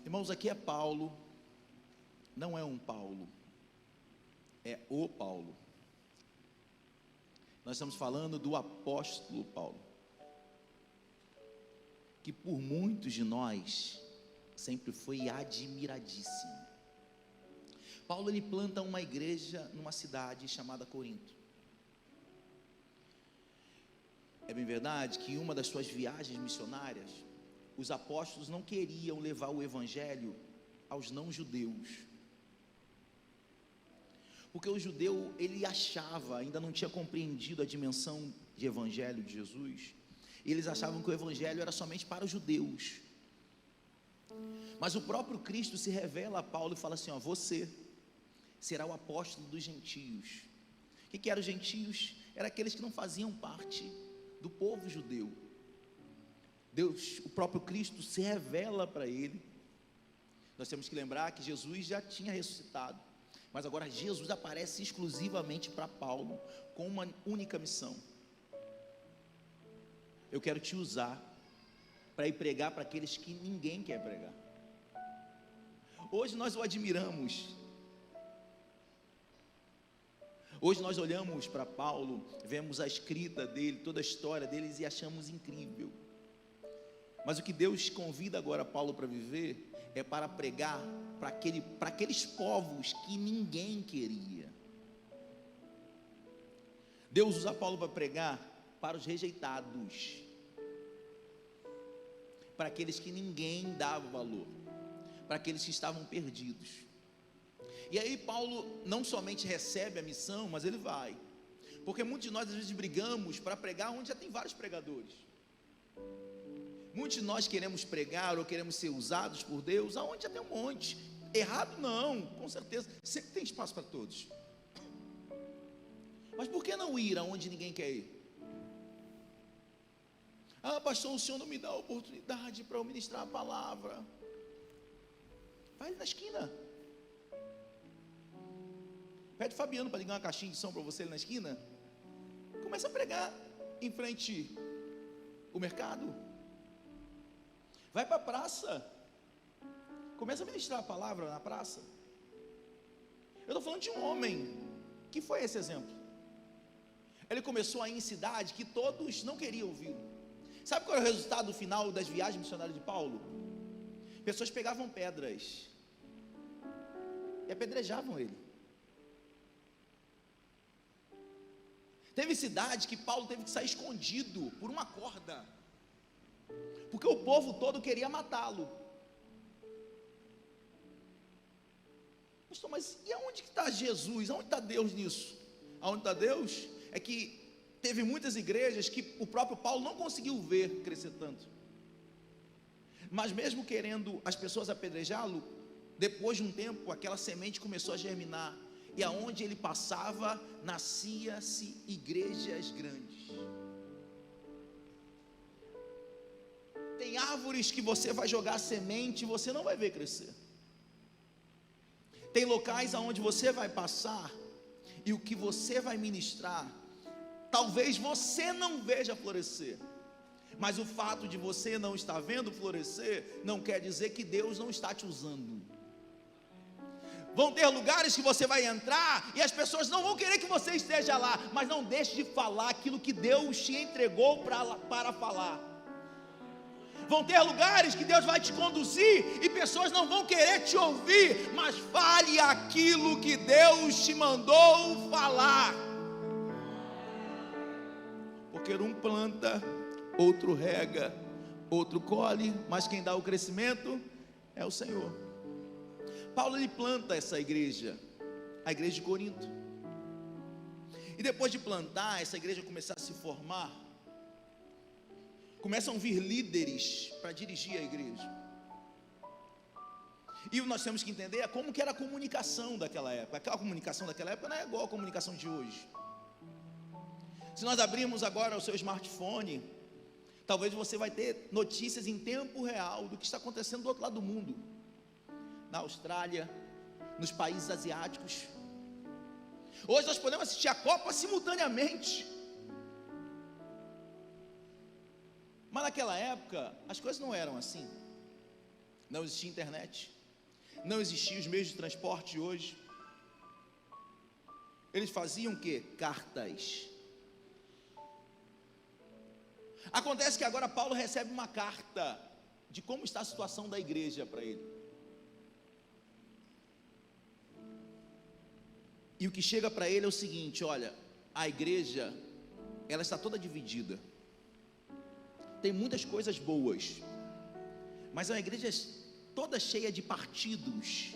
Irmãos, aqui é Paulo, não é um Paulo, é o Paulo. Nós estamos falando do apóstolo Paulo, que por muitos de nós sempre foi admiradíssimo. Paulo, ele planta uma igreja numa cidade chamada Corinto. É bem verdade que em uma das suas viagens missionárias, os apóstolos não queriam levar o evangelho aos não-judeus, porque o judeu, ele achava, ainda não tinha compreendido a dimensão de evangelho de Jesus, e eles achavam que o evangelho era somente para os judeus. Mas o próprio Cristo se revela a Paulo e fala assim: ó, você será o apóstolo dos gentios. O que eram os gentios? Eram aqueles que não faziam parte do povo judeu. Deus, o próprio Cristo se revela para ele. Nós temos que lembrar que Jesus já tinha ressuscitado, mas agora Jesus aparece exclusivamente para Paulo, com uma única missão: eu quero te usar para ir pregar para aqueles que ninguém quer pregar. Hoje nós o admiramos. Hoje nós olhamos para Paulo, vemos a escrita dele, toda a história deles e achamos incrível. Mas o que Deus convida agora Paulo para viver é para pregar para aqueles povos que ninguém queria. Deus usa Paulo para pregar para os rejeitados, para aqueles que ninguém dava valor, para aqueles que estavam perdidos. E aí Paulo não somente recebe a missão, mas ele vai, porque muitos de nós às vezes brigamos para pregar onde já tem vários pregadores. Muitos de nós queremos pregar ou queremos ser usados por Deus aonde já tem um monte. Errado não, com certeza, sempre tem espaço para todos. Mas por que não ir aonde ninguém quer ir? Ah, pastor, o senhor não me dá a oportunidade para eu ministrar a palavra. Vai ali na esquina. Pede Fabiano para ligar uma caixinha de som para você ali na esquina. Começa a pregar em frente ao mercado. Vai para a praça. Começa a ministrar a palavra na praça. Eu estou falando de um homem que foi esse exemplo. Ele começou a ir em cidade que todos não queriam ouvir. Sabe qual é o resultado final das viagens missionárias de Paulo? Pessoas pegavam pedras e apedrejavam ele. Teve cidade que Paulo teve que sair escondido por uma corda, porque o povo todo queria matá-lo. Pastor, mas e aonde que está Jesus? Aonde está Deus nisso? Aonde está Deus? É que teve muitas igrejas que o próprio Paulo não conseguiu ver crescer tanto, mas mesmo querendo as pessoas apedrejá-lo, depois de um tempo aquela semente começou a germinar, e aonde ele passava, nascia-se igrejas grandes. Tem árvores que você vai jogar semente e você não vai ver crescer. Tem locais aonde você vai passar e o que você vai ministrar, talvez você não veja florescer, mas o fato de você não estar vendo florescer não quer dizer que Deus não está te usando. Vão ter lugares que você vai entrar e as pessoas não vão querer que você esteja lá, mas não deixe de falar aquilo que Deus te entregou para falar. Vão ter lugares que Deus vai te conduzir e pessoas não vão querer te ouvir, mas fale aquilo que Deus te mandou falar. Porque um planta, outro rega, outro colhe, mas quem dá o crescimento é o Senhor. Paulo, ele planta essa igreja, a igreja de Corinto, e depois de plantar, essa igreja começar a se formar, começam a vir líderes para dirigir a igreja, e nós temos que entender como que era a comunicação daquela época. Aquela comunicação daquela época não é igual a comunicação de hoje. Se nós abrirmos agora o seu smartphone, talvez você vai ter notícias em tempo real do que está acontecendo do outro lado do mundo, na Austrália, nos países asiáticos. Hoje nós podemos assistir a Copa simultaneamente, mas naquela época as coisas não eram assim. não existia internet, não existiam os meios de transporte de hoje. Eles faziam o quê? Cartas. Acontece que agora Paulo recebe uma carta de como está a situação da igreja para ele. E o que chega para ele é o seguinte: olha, a igreja, ela está toda dividida. Tem muitas coisas boas, mas é uma igreja toda cheia de partidos.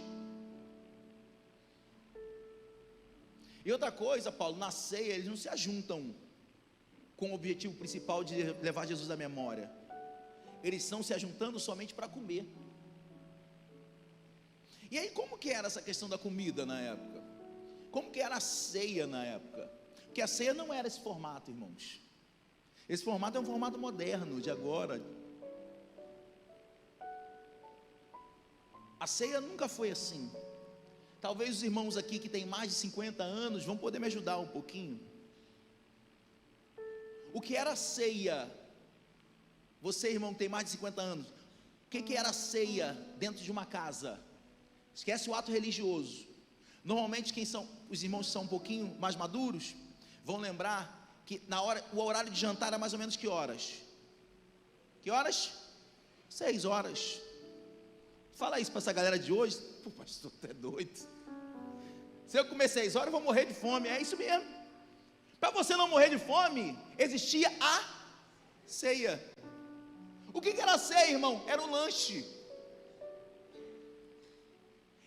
E outra coisa, Paulo, na ceia eles não se ajuntam com o objetivo principal de levar Jesus à memória. Eles estão se ajuntando somente para comer. E aí, como que era essa questão da comida na época? Como que era a ceia na época? Porque a ceia não era esse formato, irmãos. Esse formato é um formato moderno, de agora. A ceia nunca foi assim. Talvez os irmãos aqui que têm mais de 50 anos vão poder me ajudar um pouquinho. O que era a ceia? Você, irmão, que tem mais de 50 anos, o que era a ceia dentro de uma casa? Esquece o ato religioso. Normalmente os irmãos que são um pouquinho mais maduros vão lembrar que o horário de jantar era mais ou menos que horas? Que horas? 6 horas. Fala isso para essa galera de hoje. Pô, pastor, tu é doido. Se eu comer 6 horas, eu vou morrer de fome. É isso mesmo. Para você não morrer de fome, existia a ceia. O que era a ceia, irmão? Era um lanche.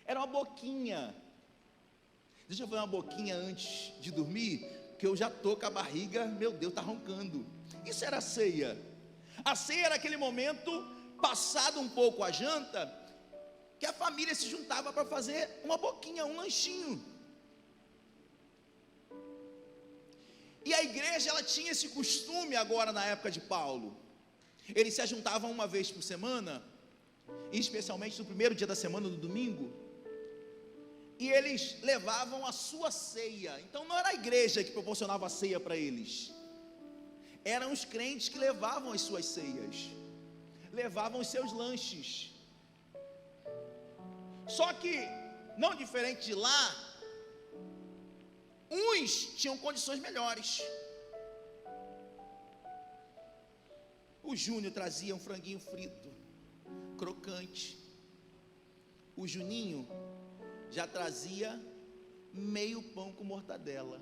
Era uma boquinha. Deixa eu fazer uma boquinha antes de dormir, que eu já estou com a barriga, meu Deus, está roncando. Isso era a ceia. A ceia era aquele momento, passado um pouco a janta, que a família se juntava para fazer uma boquinha, um lanchinho. E a igreja, ela tinha esse costume agora na época de Paulo. Eles se ajuntavam uma vez por semana, especialmente no primeiro dia da semana, no domingo, e eles levavam a sua ceia. Então não era a igreja que proporcionava a ceia para eles, eram os crentes que levavam as suas ceias, levavam os seus lanches. Só que, não diferente de lá, uns tinham condições melhores. O Júnior trazia um franguinho frito, crocante. O Juninho já trazia meio pão com mortadela.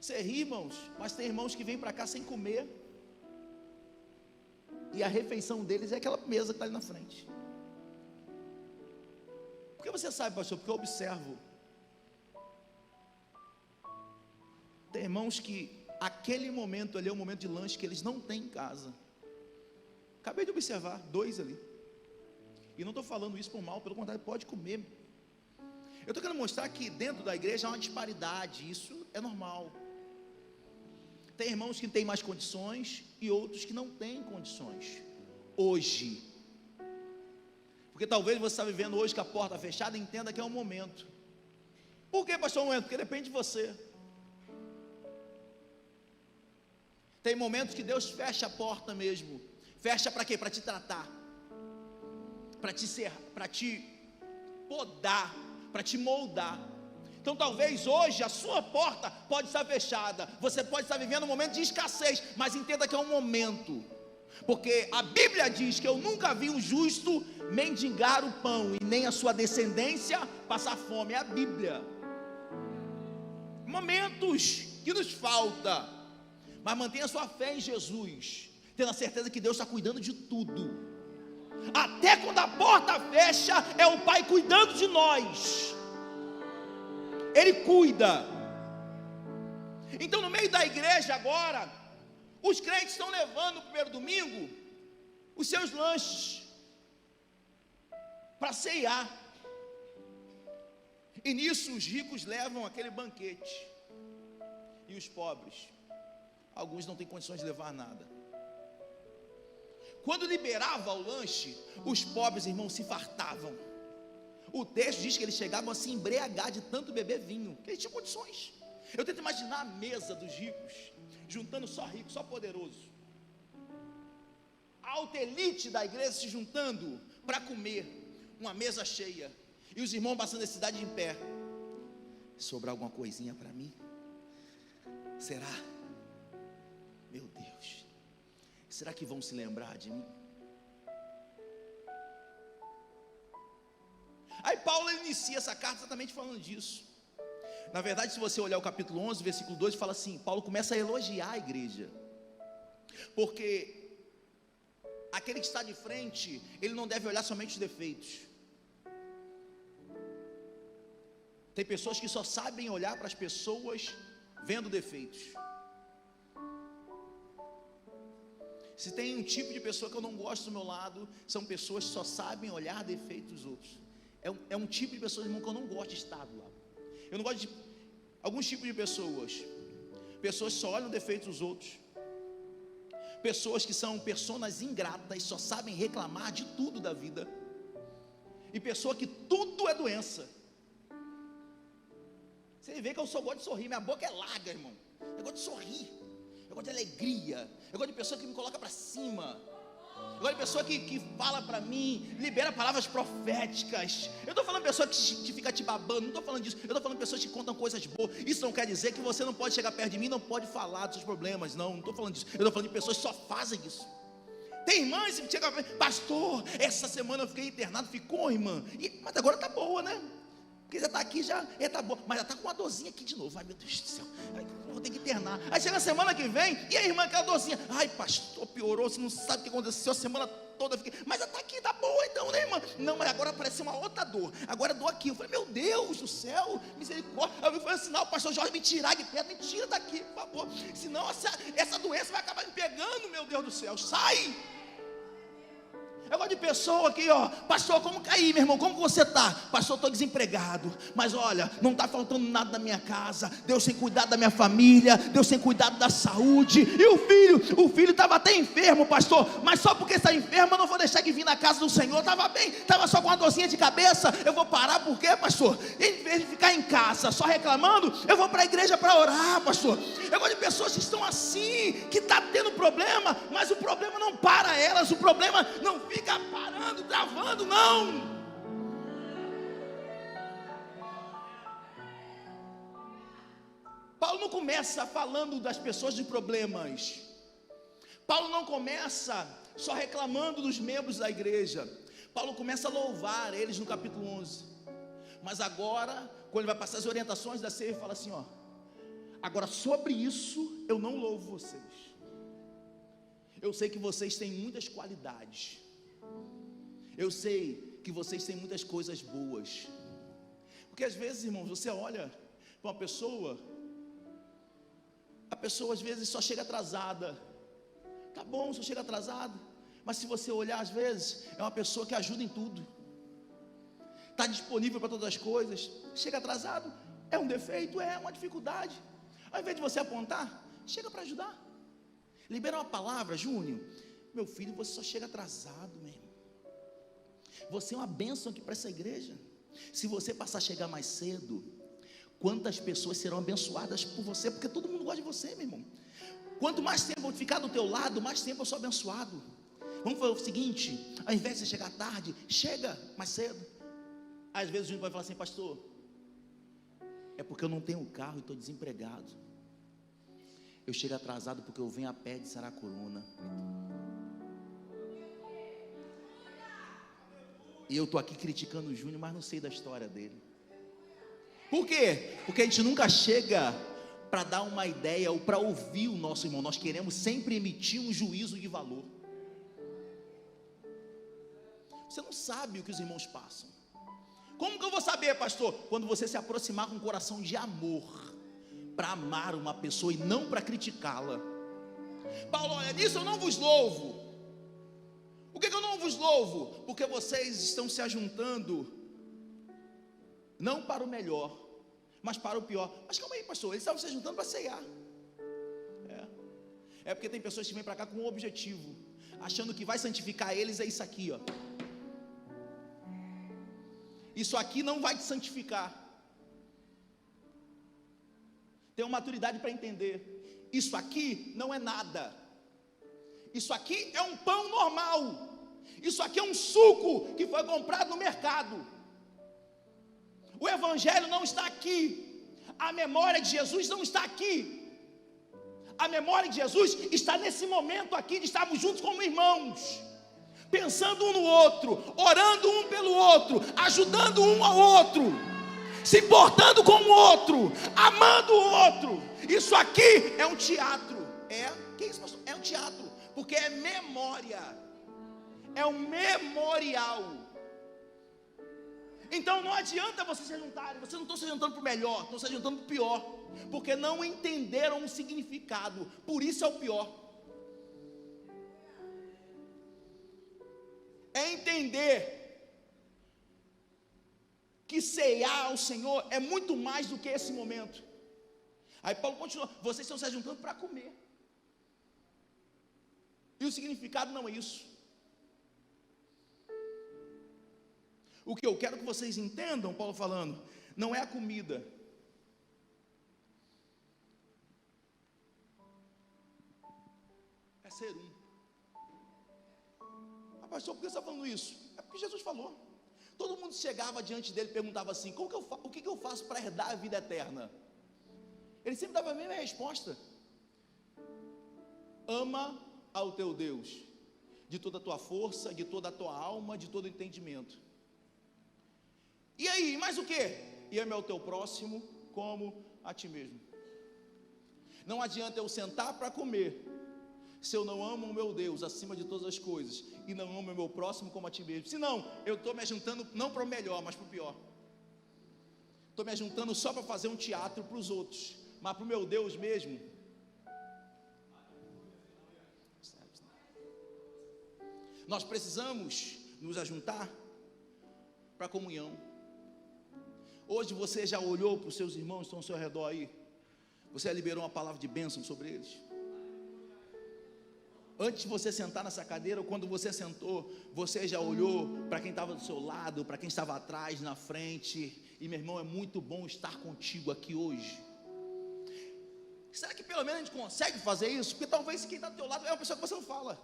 Você ri, irmãos, mas tem irmãos que vêm para cá sem comer, e a refeição deles é aquela mesa que está ali na frente. Por que você sabe, pastor? Porque eu observo. Tem irmãos que aquele momento ali é o momento de lanche que eles não têm em casa. Acabei de observar 2 ali. E não estou falando isso por mal, pelo contrário, pode comer. Eu estou querendo mostrar que dentro da igreja há uma disparidade, isso é normal. Tem irmãos que têm mais condições e outros que não têm condições. Hoje. Porque talvez você está vivendo hoje com a porta fechada, entenda que é um momento. Por que, pastor, um momento? Porque depende de você. Tem momentos que Deus fecha a porta mesmo. Fecha para quê? Para te tratar, para te podar, para te moldar. Então talvez hoje a sua porta pode estar fechada, você pode estar vivendo um momento de escassez, mas entenda que é um momento, porque a Bíblia diz que eu nunca vi um justo mendigar o pão, e nem a sua descendência passar fome. É a Bíblia. Momentos que nos falta, mas mantenha a sua fé em Jesus, tendo a certeza que Deus está cuidando de tudo. Até quando a porta fecha, é o Pai cuidando de nós. Ele cuida. Então no meio da igreja agora, os crentes estão levando no primeiro domingo os seus lanches para ceiar. E nisso os ricos levam aquele banquete, e os pobres, alguns não têm condições de levar nada. Quando liberava o lanche, os pobres, irmãos, se fartavam. O texto diz que eles chegavam a se embriagar de tanto beber vinho, que eles tinham condições. Eu tento imaginar a mesa dos ricos, juntando só rico, só poderoso. a alta elite da igreja se juntando para comer, uma mesa cheia, e os irmãos passando a cidade em pé. Sobrar alguma coisinha para mim? Será? Meu Deus, será que vão se lembrar de mim? Aí Paulo inicia essa carta exatamente falando disso. Na verdade, se você olhar o capítulo 11, versículo 2, fala assim, Paulo começa a elogiar a igreja, porque aquele que está de frente, ele não deve olhar somente os defeitos. Tem pessoas que só sabem olhar para as pessoas vendo defeitos. Se tem um tipo de pessoa que eu não gosto do meu lado, são pessoas que só sabem olhar defeitos dos outros. É um tipo de pessoa, irmão, que eu não gosto de estar do lado. Eu não gosto de alguns tipos de pessoas. Pessoas que só olham defeitos dos outros. Pessoas que são personas ingratas, só sabem reclamar de tudo da vida. E pessoa que tudo é doença. Você vê que eu só gosto de sorrir, minha boca é larga, irmão. Eu gosto de sorrir, eu gosto de alegria, eu gosto de pessoa que me coloca para cima. Eu gosto de pessoa que fala para mim, libera palavras proféticas. Eu estou falando de pessoa que fica te babando, não estou falando disso. Eu estou falando de pessoas que contam coisas boas. Isso não quer dizer que você não pode chegar perto de mim, não pode falar dos seus problemas. Não estou falando disso. Eu estou falando de pessoas que só fazem isso. Tem irmãs que chegam para mim, pastor, essa semana eu fiquei internado. Ficou, irmã? Mas agora está boa, né? Porque já está aqui, já está boa, mas já está com uma dorzinha aqui de novo. Ai, meu Deus do céu, eu vou ter que internar. Aí chega a semana que vem, e a irmã, aquela dorzinha. Ai, pastor, piorou, você não sabe o que aconteceu a semana toda. Mas já está aqui, está boa então, né, irmã? Não, mas agora apareceu uma outra dor. Agora dor aqui. Eu falei, meu Deus do céu, misericórdia. Aí eu falei assim, não, o pastor Jorge me tirar de perto, me tira daqui, por favor. Senão essa doença vai acabar me pegando, meu Deus do céu. Sai! Eu gosto de pessoa aqui, ó, pastor, como cair, meu irmão, como você está? Pastor, estou desempregado, mas olha, não está faltando nada na minha casa, Deus tem cuidado da minha família, Deus tem cuidado da saúde, e o filho estava até enfermo, pastor, mas só porque está enfermo, eu não vou deixar de vir na casa do Senhor, estava bem, estava só com uma dorzinha de cabeça, eu vou parar, por quê, pastor? Em vez de ficar em casa, só reclamando, eu vou para a igreja para orar, pastor. Eu gosto de pessoas que estão assim, que está tendo problema, mas o problema não para elas, o problema não fica parando, travando, não. Paulo não começa falando das pessoas de problemas. Paulo não começa só reclamando dos membros da igreja. Paulo começa a louvar eles no capítulo 11. Mas agora, quando ele vai passar as orientações da ceia, ele fala assim, ó, agora sobre isso eu não louvo vocês. Eu sei que vocês têm muitas qualidades. Eu sei que vocês têm muitas coisas boas. Porque às vezes, irmãos, você olha para uma pessoa, a pessoa às vezes só chega atrasada. Tá bom, só chega atrasada. Mas se você olhar, às vezes, é uma pessoa que ajuda em tudo. Está disponível para todas as coisas. Chega atrasado, é um defeito, é uma dificuldade. Ao invés de você apontar, chega para ajudar. Libera uma palavra, Júnior. Meu filho, você só chega atrasado, meu irmão. Você é uma bênção aqui para essa igreja. Se você passar a chegar mais cedo, quantas pessoas serão abençoadas por você? Porque todo mundo gosta de você, meu irmão. Quanto mais tempo eu ficar do teu lado, mais tempo eu sou abençoado. Vamos fazer o seguinte, ao invés de você chegar tarde, chega mais cedo. Às vezes o Júnior vai falar assim, pastor, é porque eu não tenho carro e estou desempregado. Eu chego atrasado porque eu venho a pé de Saracuruna. E eu estou aqui criticando o Júnior, mas não sei da história dele. Por quê? Porque a gente nunca chega para dar uma ideia ou para ouvir o nosso irmão. Nós queremos sempre emitir um juízo de valor. Você não sabe o que os irmãos passam. Como que eu vou saber, pastor? Quando você se aproximar com um coração de amor, para amar uma pessoa e não para criticá-la. Paulo, olha, nisso eu não vos louvo. Por que eu não vos louvo? Porque vocês estão se ajuntando, não para o melhor, mas para o pior. Mas calma aí, pastor, eles estavam se juntando para ceiar. É porque tem pessoas que vêm para cá com um objetivo, achando que vai santificar eles, é isso aqui, ó. Isso aqui não vai te santificar. Tenha maturidade para entender. Isso aqui não é nada. Isso aqui é um pão normal. Isso aqui é um suco que foi comprado no mercado. O evangelho não está aqui. A memória de Jesus não está aqui. A memória de Jesus está nesse momento aqui de estarmos juntos como irmãos, pensando um no outro, orando um pelo outro, ajudando um ao outro, se importando com o outro, amando o outro. Isso aqui é um teatro. Que isso, pastor? É um teatro, porque é memória, é um memorial. Então não adianta vocês se juntarem, vocês não estão se juntando para o melhor, estão se juntando para o pior, porque não entenderam o significado, por isso é o pior. É entender que ceiar ao Senhor é muito mais do que esse momento. Aí Paulo continua: vocês estão se juntando para comer, e o significado não é isso. O que eu quero que vocês entendam, Paulo falando, não é a comida. É ser um. Ah, pastor, por que você está falando isso? É porque Jesus falou. Todo mundo chegava diante dele e perguntava assim: o que eu faço para herdar a vida eterna? Ele sempre dava a mesma resposta: ama ao teu Deus de toda a tua força, de toda a tua alma, de todo o entendimento. E aí, mais o que? E ame ao teu próximo como a ti mesmo. Não adianta eu sentar para comer se eu não amo o meu Deus acima de todas as coisas e não amo o meu próximo como a ti mesmo. Senão, eu estou me ajuntando não para o melhor, mas para o pior. Estou me ajuntando só para fazer um teatro para os outros, mas para o meu Deus mesmo. Nós precisamos nos ajuntar para a comunhão. Hoje você já olhou para os seus irmãos que estão ao seu redor aí? Você liberou uma palavra de bênção sobre eles? Antes de você sentar nessa cadeira, ou quando você sentou, você já olhou para quem estava do seu lado, para quem estava atrás, na frente? E meu irmão, é muito bom estar contigo aqui hoje. Será que pelo menos a gente consegue fazer isso? Porque talvez quem está do teu lado é uma pessoa que você não fala.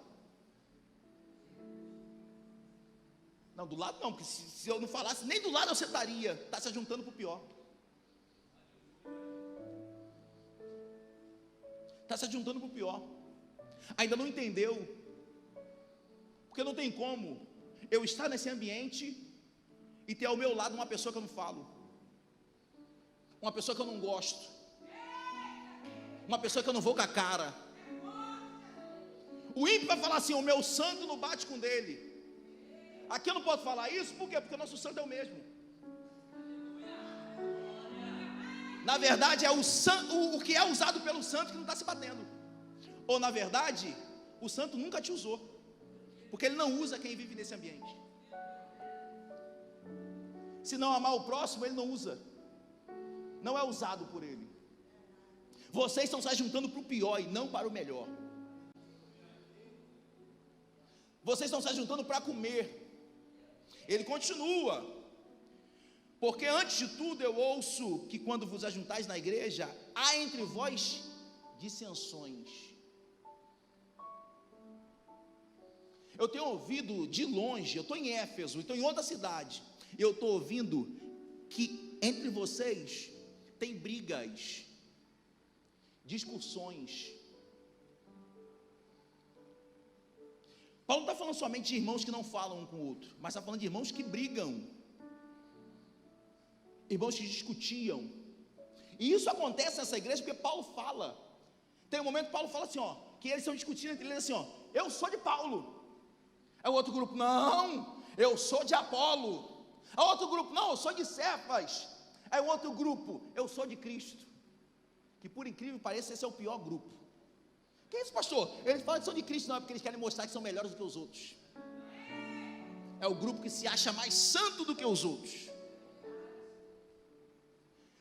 Não, do lado não, porque se eu não falasse, nem do lado eu sentaria. Está se juntando para o pior. Está se juntando para o pior. Ainda não entendeu. Porque não tem como eu estar nesse ambiente e ter ao meu lado uma pessoa que eu não falo, uma pessoa que eu não gosto, uma pessoa que eu não vou com a cara. O ímpio vai falar assim: o meu santo não bate com o dele. Aqui eu não posso falar isso, por quê? Porque o nosso santo é o mesmo. Na verdade é o que é usado pelo santo que não está se batendo. Ou na verdade, o santo nunca te usou, porque ele não usa quem vive nesse ambiente. Se não amar o próximo, ele não usa, não é usado por ele. Vocês estão se juntando para o pior e não para o melhor. Vocês estão se juntando para comer. Ele continua: porque antes de tudo eu ouço que quando vos ajuntais na igreja, há entre vós dissensões. Eu tenho ouvido de longe, eu estou em Éfeso, estou em outra cidade, e eu estou ouvindo que entre vocês tem brigas, discussões. Paulo não está falando somente de irmãos que não falam um com o outro, mas está falando de irmãos que brigam, irmãos que discutiam. E isso acontece nessa igreja porque Paulo fala. Tem um momento que Paulo fala assim, que eles estão discutindo entre eles assim, eu sou de Paulo. Aí o outro grupo: não, eu sou de Apolo. Aí o outro grupo: não, eu sou de Cefas. Aí o outro grupo: eu sou de Cristo. Que por incrível que pareça, esse é o pior grupo. Que é isso, pastor? Eles falam que são de Cristo, não é porque eles querem mostrar que são melhores do que os outros. É o grupo que se acha mais santo do que os outros.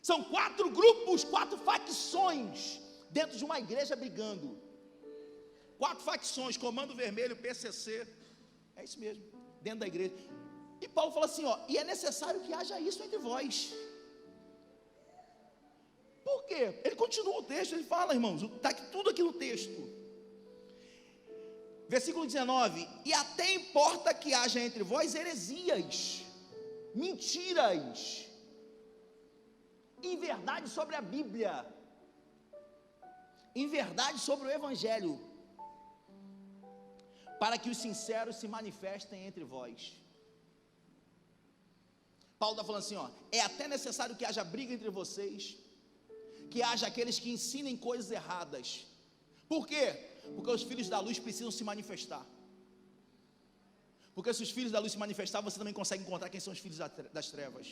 São 4 grupos, 4 facções dentro de uma igreja brigando. 4 facções: Comando Vermelho, PCC. É isso mesmo, dentro da igreja. E Paulo fala assim, e é necessário que haja isso entre vós. Por quê? Ele continua o texto, ele fala, irmãos, está tudo aqui no texto. Versículo 19: e até importa que haja entre vós heresias, mentiras, inverdade sobre a Bíblia, inverdade sobre o Evangelho, para que os sinceros se manifestem entre vós. Paulo está falando assim, ó, é até necessário que haja briga entre vocês, que haja aqueles que ensinem coisas erradas. Por quê? Porque os filhos da luz precisam se manifestar. Porque se os filhos da luz se manifestar, você também consegue encontrar quem são os filhos das trevas.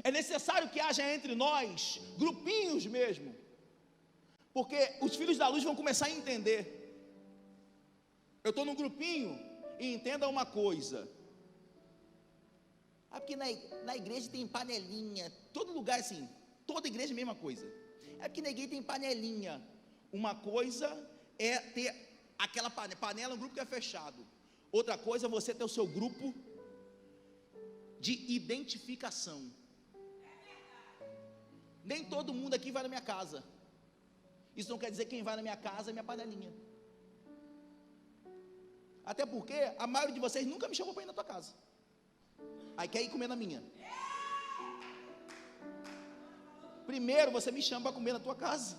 É necessário que haja entre nós grupinhos mesmo, porque os filhos da luz vão começar a entender. Eu estou num grupinho e entenda uma coisa. Porque na igreja tem panelinha, todo lugar assim, toda igreja é a mesma coisa. É porque na igreja tem panelinha. Uma coisa é ter aquela panela, um grupo que é fechado. Outra coisa é você ter o seu grupo de identificação. Nem todo mundo aqui vai na minha casa. Isso não quer dizer que quem vai na minha casa é minha panelinha. Até porque a maioria de vocês nunca me chamou para ir na tua casa. Aí quer ir comer na minha. Primeiro você me chama para comer na tua casa.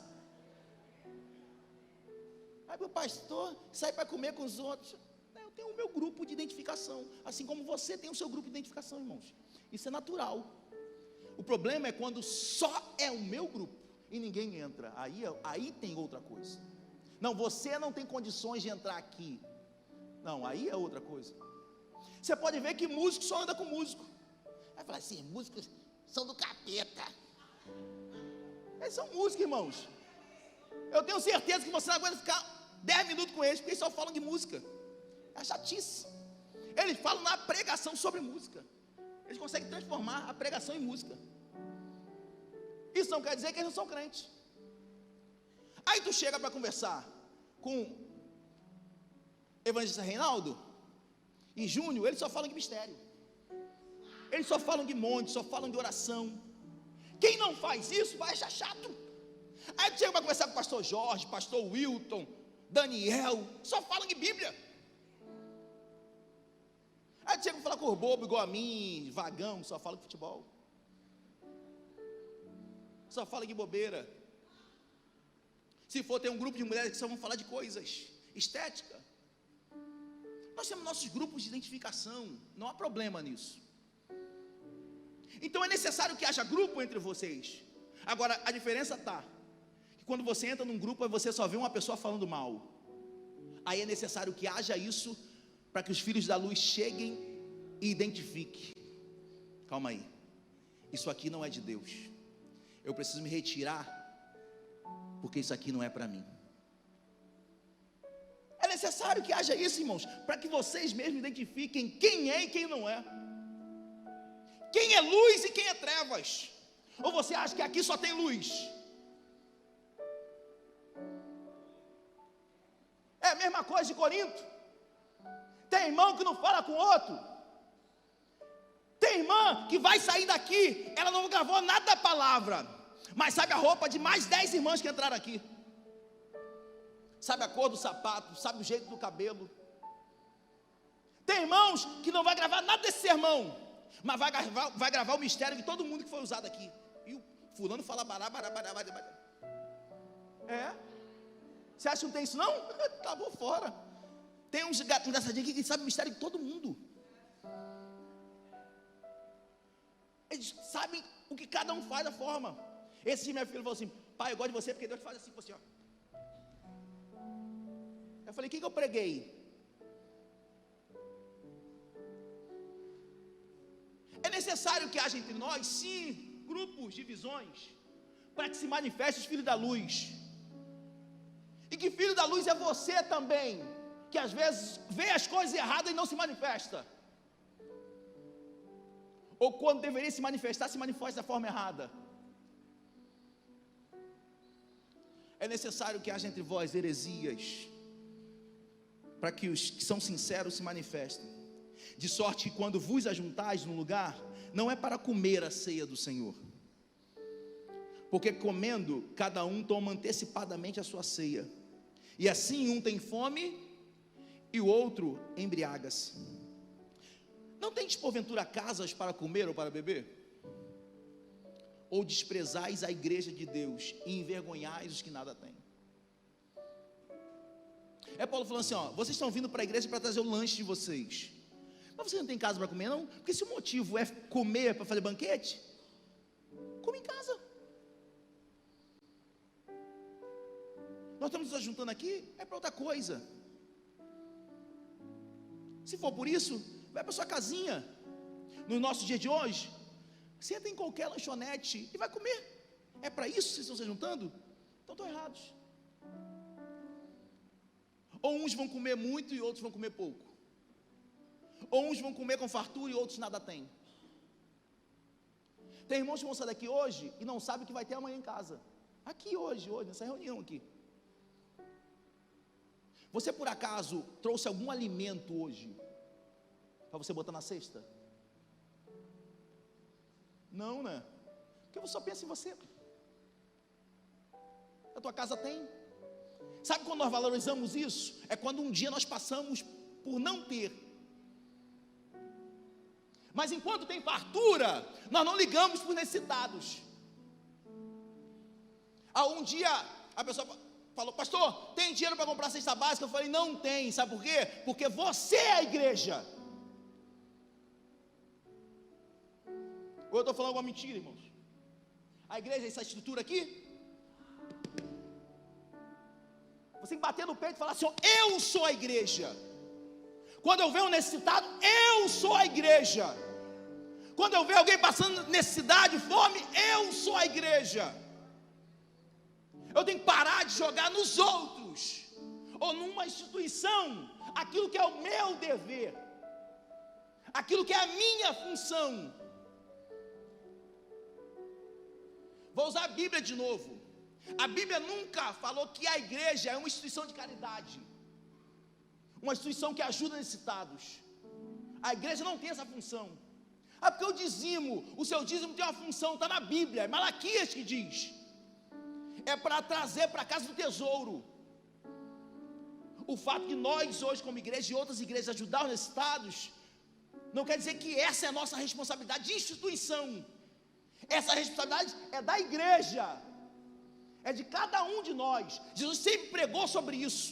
Aí meu pastor sai para comer com os outros. Eu tenho o meu grupo de identificação, assim como você tem o seu grupo de identificação, irmãos. Isso é natural. O problema é quando só é o meu grupo e ninguém entra. Aí tem outra coisa. Não, você não tem condições de entrar aqui. Não, aí é outra coisa. Você pode ver que músico só anda com músico. Vai falar assim, músicos são do capeta. Eles são músicos, irmãos. Eu tenho certeza que você não aguenta ficar 10 minutos com eles, porque eles só falam de música. É chatice. Eles falam na pregação sobre música. Eles conseguem transformar a pregação em música. Isso não quer dizer que eles não são crentes. Aí tu chega para conversar com o evangelista Reinaldo e Júnior, eles só falam de mistério. Eles só falam de monte, só falam de oração. Quem não faz isso vai achar chato. Aí tu chega para conversar com o pastor Jorge, pastor Wilton, Daniel, só falam de Bíblia. Aí tu chega para falar com o bobo igual a mim, vagão, só fala de futebol. Só fala de bobeira. Se for ter um grupo de mulheres que só vão falar de coisas estética. Nós temos nossos grupos de identificação, não há problema nisso. Então é necessário que haja grupo entre vocês. Agora a diferença está que quando você entra num grupo, você só vê uma pessoa falando mal. Aí é necessário que haja isso para que os filhos da luz cheguem e identifiquem. Calma aí, isso aqui não é de Deus. Eu preciso me retirar, porque isso aqui não é para mim. É necessário que haja isso, irmãos, para que vocês mesmos identifiquem quem é e quem não é. Quem é luz e quem é trevas. Ou você acha que aqui só tem luz? É a mesma coisa de Corinto. Tem irmão que não fala com outro. Tem irmã que vai sair daqui, ela não gravou nada da palavra, mas sabe a roupa de mais 10 irmãs que entraram aqui. Sabe a cor do sapato, sabe o jeito do cabelo. Tem irmãos que não vai gravar nada desse sermão, mas vai gravar o mistério de todo mundo que foi usado aqui. E o fulano fala bará. É? Você acha que não tem isso não? Acabou fora. Tem uns engraçadinhos aqui que sabem o mistério de todo mundo. Eles sabem o que cada um faz da forma. Esse meu filho falou assim: pai, eu gosto de você porque Deus faz assim com você, ó. Eu falei: o que eu preguei? É necessário que haja entre nós, sim, grupos, divisões, para que se manifeste os filhos da luz. E que filho da luz é você também, que às vezes vê as coisas erradas e não se manifesta. Ou quando deveria se manifesta da forma errada. É necessário que haja entre vós heresias, para que os que são sinceros se manifestem. De sorte que quando vos ajuntais num lugar, não é para comer a ceia do Senhor. Porque comendo, cada um toma antecipadamente a sua ceia. E assim um tem fome e o outro embriaga-se. Não tendes porventura casas para comer ou para beber? Ou desprezais a igreja de Deus e envergonhais os que nada têm? É Paulo falando assim, ó, vocês estão vindo para a igreja para trazer o lanche de vocês, mas vocês não têm casa para comer não? Porque se o motivo é comer para fazer banquete, come em casa. Nós estamos nos juntando aqui, é para outra coisa. Se for por isso, vai para sua casinha. No nosso dia de hoje, senta em qualquer lanchonete e vai comer. É para isso que vocês estão se juntando? Então estão errados. Ou uns vão comer muito e outros vão comer pouco. Ou uns vão comer com fartura e outros nada têm. Tem irmãos que vão sair daqui hoje e não sabem o que vai ter amanhã em casa. Aqui hoje, nessa reunião aqui. Você por acaso trouxe algum alimento hoje para você botar na cesta? Não, né? Porque você só pensa em você. A tua casa tem. Sabe quando nós valorizamos isso? É quando um dia nós passamos por não ter. Mas enquanto tem fartura, nós não ligamos para os necessitados. Um dia a pessoa falou, pastor, tem dinheiro para comprar cesta básica? Eu falei, não tem. Sabe por quê? Porque você é a igreja. Ou eu estou falando alguma mentira, irmãos? A igreja é essa estrutura aqui? Você tem que bater no peito e falar assim, eu sou a igreja. Quando eu ver um necessitado, eu sou a igreja. Quando eu ver alguém passando necessidade, fome, eu sou a igreja. Eu tenho que parar de jogar nos outros, ou numa instituição, aquilo que é o meu dever, aquilo que é a minha função. Vou usar a Bíblia de novo. A Bíblia nunca falou que a igreja é uma instituição de caridade, uma instituição que ajuda necessitados. A igreja não tem essa função. Porque o dízimo, o seu dízimo tem uma função, está na Bíblia, é Malaquias que diz. É para trazer para a casa do tesouro. O fato que nós hoje como igreja e outras igrejas ajudar os necessitados, não quer dizer que essa é a nossa responsabilidade de instituição. Essa responsabilidade é da igreja, é de cada um de nós. Jesus sempre pregou sobre isso,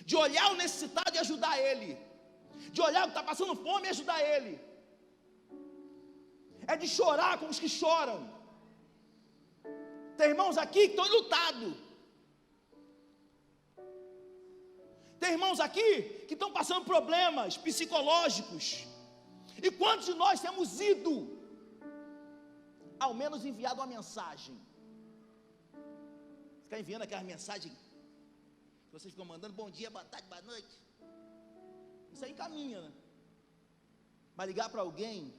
de olhar o necessitado e ajudar ele, de olhar o que está passando fome e ajudar ele, é de chorar com os que choram. Tem irmãos aqui que estão enlutados, tem irmãos aqui que estão passando problemas psicológicos, e quantos de nós temos ido, ao menos enviado uma mensagem? Ficar enviando aquela mensagem que vocês ficam mandando, bom dia, boa tarde, boa noite, isso aí encaminha, né? Mas ligar para alguém,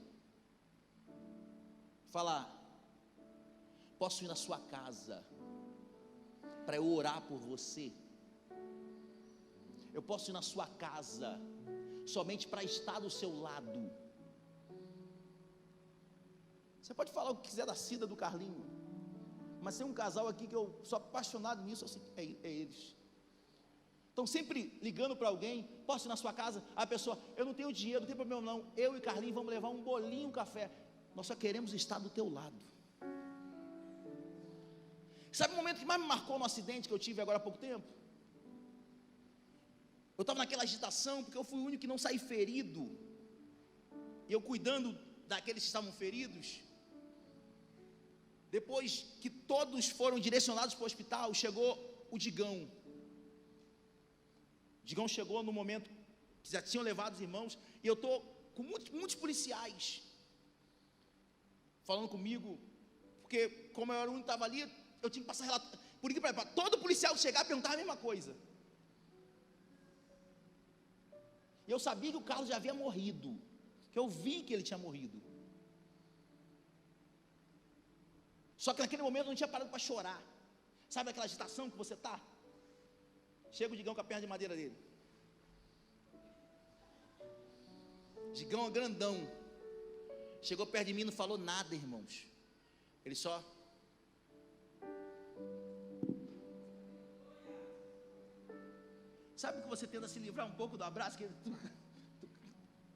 falar, posso ir na sua casa para eu orar por você? Eu posso ir na sua casa somente para estar do seu lado? Você pode falar o que quiser da Cida, do Carlinho, mas tem um casal aqui que eu sou apaixonado nisso, assim, é eles. Estão sempre ligando para alguém, posso ir na sua casa? A pessoa, eu não tenho dinheiro, não tem problema não, eu e Carlinho vamos levar um bolinho, um café. Nós só queremos estar do teu lado. Sabe o momento que mais me marcou no acidente que eu tive agora há pouco tempo? Eu estava naquela agitação, porque eu fui o único que não saí ferido, e eu cuidando daqueles que estavam feridos. Depois que todos foram direcionados para o hospital, chegou o Digão. O Digão chegou no momento que já tinham levado os irmãos, e eu estou com muitos policiais falando comigo, porque como eu era o único que estava ali, eu tinha que passar relato. Por que para todo policial chegar perguntar a mesma coisa. E eu sabia que o Carlos já havia morrido, que eu vi que ele tinha morrido. Só que naquele momento eu não tinha parado para chorar. Sabe aquela agitação que você está? Chega o Digão com a perna de madeira dele. Digão é grandão. Chegou perto de mim e não falou nada, irmãos. Ele só... Sabe que você tenta se livrar um pouco do abraço?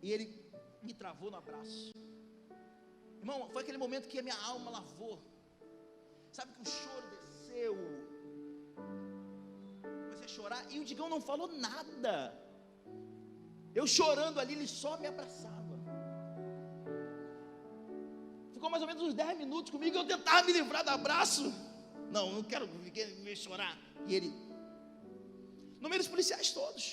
E ele me travou no abraço. Irmão, foi aquele momento que a minha alma lavou. Sabe que o choro desceu. Comecei a chorar e o Digão não falou nada. Eu chorando ali, ele só me abraçava. Ficou mais ou menos uns 10 minutos comigo. Eu tentava me livrar do abraço. Não quero me chorar. E ele, no meio dos policiais todos,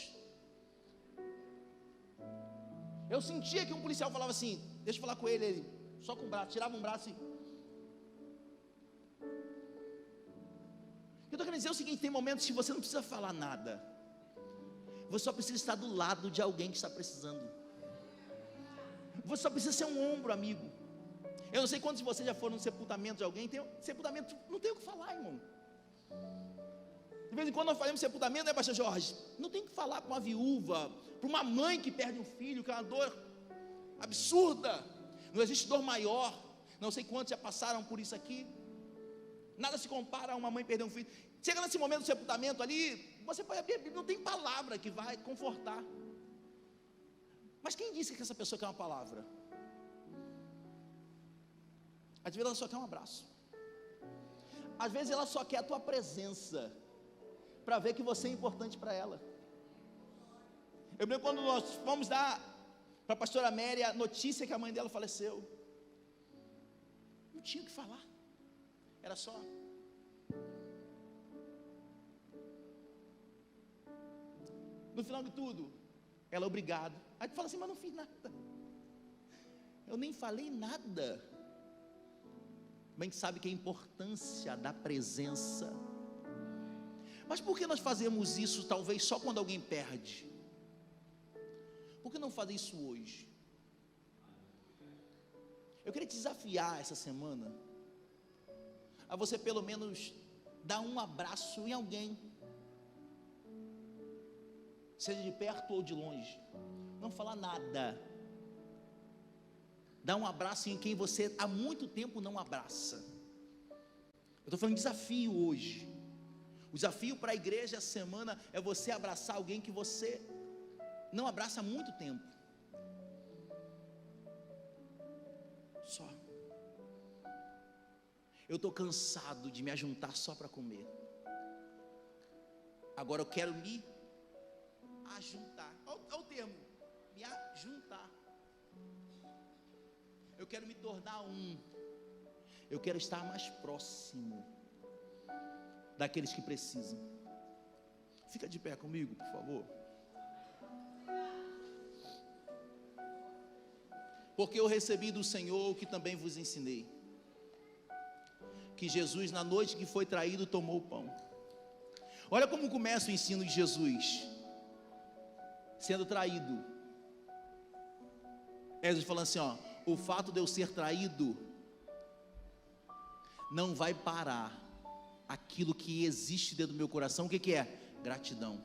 eu sentia que um policial falava assim: deixa eu falar com ele. Ele só com o braço, tirava um braço e... Eu estou querendo dizer o seguinte: tem momentos que você não precisa falar nada, você só precisa estar do lado de alguém que está precisando. Você só precisa ser um ombro amigo. Eu não sei quantos de vocês já foram no sepultamento de alguém. Sepultamento não tem o que falar, irmão. De vez em quando nós falamos sepultamento, né, pastor Jorge? Não tem que falar para uma viúva, para uma mãe que perde um filho, que é uma dor absurda. Não existe dor maior. Não sei quantos já passaram por isso aqui. Nada se compara a uma mãe perder um filho. Chega nesse momento do sepultamento ali, você pode abrir a Bíblia, não tem palavra que vai confortar. Mas quem disse que essa pessoa quer uma palavra? Às vezes ela só quer um abraço. Às vezes ela só quer a tua presença, para ver que você é importante para ela. Eu lembro quando nós fomos dar para a pastora Mary a notícia que a mãe dela faleceu. Não tinha o que falar. Era só... No final de tudo, ela, obrigado. Aí tu fala assim: mas não fiz nada. Eu nem falei nada. Bem que sabe que a importância da presença. Mas por que nós fazemos isso talvez só quando alguém perde? Por que não fazer isso hoje? Eu queria te desafiar essa semana a você pelo menos dar um abraço em alguém, seja de perto ou de longe. Não falar nada. Dá um abraço em quem você há muito tempo não abraça. Eu estou falando de desafio hoje. O desafio para a igreja essa semana é você abraçar alguém que você não abraça há muito tempo. Só. Eu estou cansado de me ajuntar só para comer. Agora eu quero me ajuntar. Olha o termo, me ajuntar. Eu quero me tornar um. Eu quero estar mais próximo daqueles que precisam. Fica de pé comigo, por favor. Porque eu recebi do Senhor o que também vos ensinei, que Jesus, na noite que foi traído, tomou o pão. Olha como começa o ensino de Jesus, sendo traído. Jesus falando assim, ó: o fato de eu ser traído não vai parar aquilo que existe dentro do meu coração. O que é? Gratidão.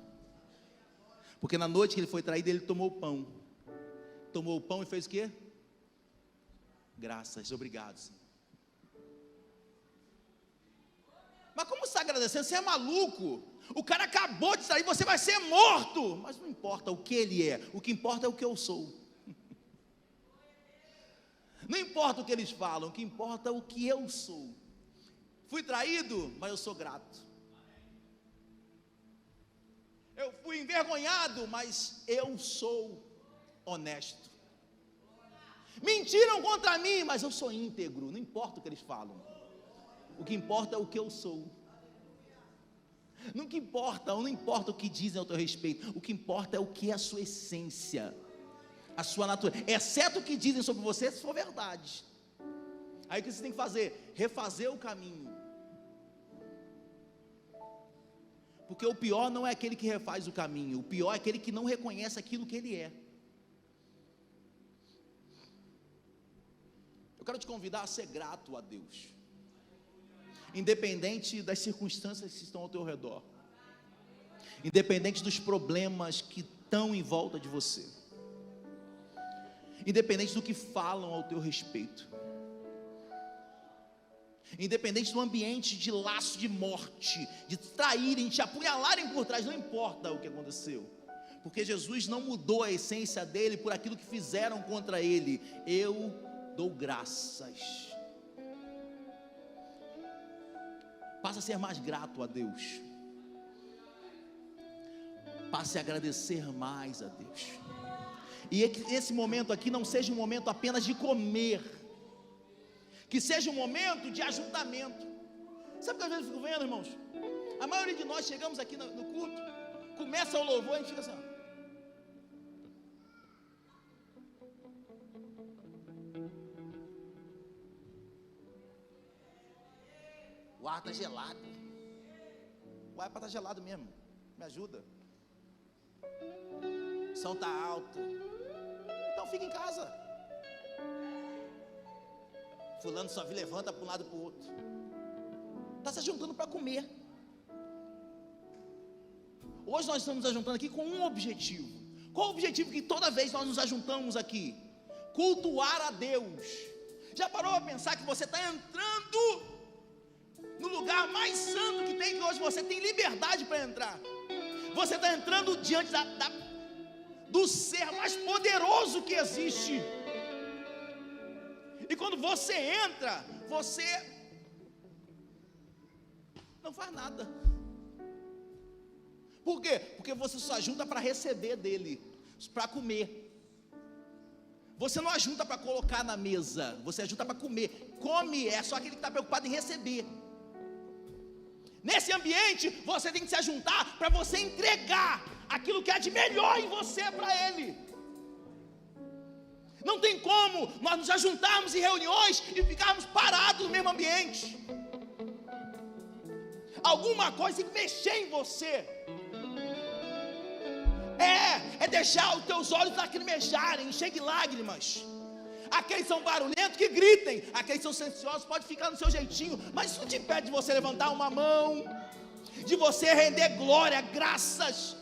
Porque na noite que ele foi traído, ele tomou o pão. Tomou o pão e fez o quê? Graças, obrigado, Senhor. Mas como está agradecendo? Você é maluco. O cara acabou de sair, você vai ser morto. Mas não importa o que ele é, o que importa é o que eu sou. Não importa o que eles falam, o que importa é o que eu sou. Fui traído, mas eu sou grato. Eu fui envergonhado, mas eu sou honesto. Mentiram contra mim, mas eu sou íntegro. Não importa o que eles falam, o que importa é o que eu sou. Não importa o que dizem ao teu respeito, o que importa é o que é a sua essência, a sua natureza, exceto o que dizem sobre você, se for verdade. Aí o que você tem que fazer? Refazer o caminho. Porque o pior não é aquele que refaz o caminho, o pior é aquele que não reconhece aquilo que ele é. Eu quero te convidar a ser grato a Deus, independente das circunstâncias que estão ao teu redor, independente dos problemas que estão em volta de você, independente do que falam ao teu respeito. independente do ambiente de laço de morte, de traírem, te apunhalarem por trás, não importa o que aconteceu, porque Jesus não mudou a essência dele por aquilo que fizeram contra ele. Eu dou graças. Passe a ser mais grato a Deus. Passe a agradecer mais a Deus. E que esse momento aqui não seja um momento apenas de comer, que seja um momento de ajuntamento. Sabe o que às vezes eu fico vendo, irmãos? A maioria de nós chegamos aqui no culto, começa o louvor, a gente fica assim, ó. O ar está gelado. O ar está gelado mesmo. Me ajuda. O som está alto. Então fica em casa. Fulano só levanta para um lado e para o outro. Está se juntando para comer. Hoje nós estamos nos ajuntando aqui com um objetivo. Qual o objetivo que toda vez nós nos ajuntamos aqui? Cultuar a Deus. Já parou a pensar que você está entrando no lugar mais santo que tem, que hoje você tem liberdade para entrar? Você está entrando diante do ser mais poderoso que existe. E quando você entra, você não faz nada. Por quê? Porque você só ajuda para receber dele, para comer. Você não ajuda para colocar na mesa, você ajuda para comer. Come é só aquele que está preocupado em receber. Nesse ambiente, você tem que se ajuntar para você entregar aquilo que é de melhor em você para ele. Não tem como nós nos ajuntarmos em reuniões e ficarmos parados no mesmo ambiente. Alguma coisa tem que mexer em você. É deixar os teus olhos lacrimejarem, encher de lágrimas. Aqueles são barulhentos, que gritem. Aqueles são silenciosos, pode ficar no seu jeitinho, mas isso não te impede de você levantar uma mão, de você render glória, graças.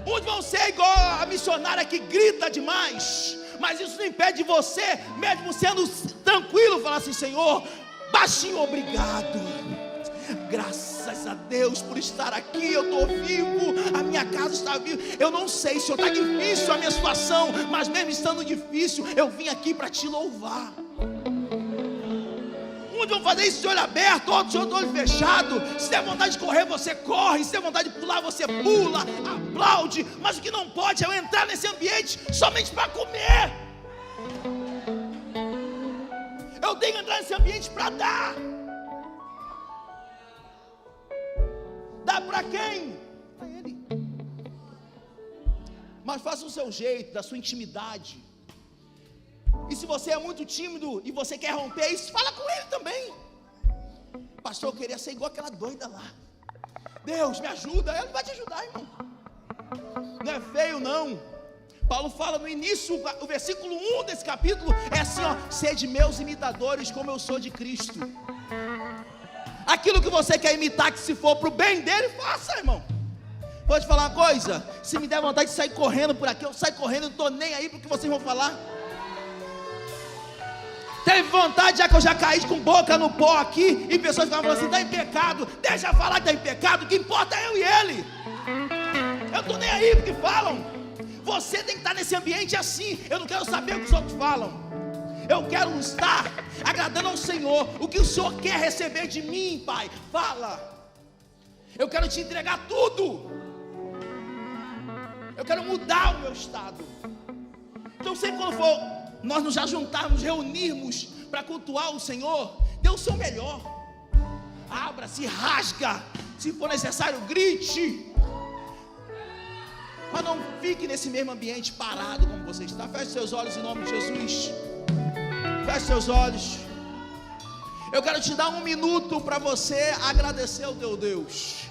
Uns vão ser igual a missionária que grita demais, mas isso não impede de você, mesmo sendo tranquilo, falar assim: Senhor, baixinho, obrigado, graças a Deus por estar aqui, eu estou vivo, a minha casa está viva. Eu não sei, Senhor, está difícil a minha situação, mas mesmo estando difícil, eu vim aqui para te louvar. Uns vão fazer isso de olho aberto, outros de olho fechado. Se der vontade de correr, você corre. Se der vontade de pular, você pula, aplaude. Mas o que não pode é eu entrar nesse ambiente somente para comer. Eu tenho que entrar nesse ambiente para dar. Dá para quem? Para ele. Mas faça do seu jeito, da sua intimidade. E se você é muito tímido e você quer romper isso, fala com ele também. Pastor, eu queria ser igual aquela doida lá. Deus, me ajuda. Ele vai te ajudar, irmão. Não é feio, não. Paulo fala no início, o versículo 1 desse capítulo é assim, ó: sede meus imitadores como eu sou de Cristo. Aquilo que você quer imitar, que se for para o bem dele, faça, irmão. Vou te falar uma coisa: se me der vontade de sair correndo por aqui, eu saio correndo, não estou nem aí para o que vocês vão falar. Teve vontade, já que eu já caí com boca no pó aqui, e pessoas ficavam falando assim: está em pecado. Deixa eu falar que está em pecado, o que importa é eu e ele. Eu estou nem aí porque falam. Você tem que estar nesse ambiente assim. Eu não quero saber o que os outros falam. Eu quero estar agradando ao Senhor. O que o Senhor quer receber de mim, Pai? Fala. Eu quero te entregar tudo. Eu quero mudar o meu estado. Então sempre quando for nós nos ajuntarmos, reunirmos para cultuar o Senhor, dê o seu melhor. Abra, se rasga, se for necessário, grite. Mas não fique nesse mesmo ambiente parado como você está. Feche seus olhos em nome de Jesus. Feche seus olhos. Eu quero te dar 1 minuto para você agradecer ao teu Deus.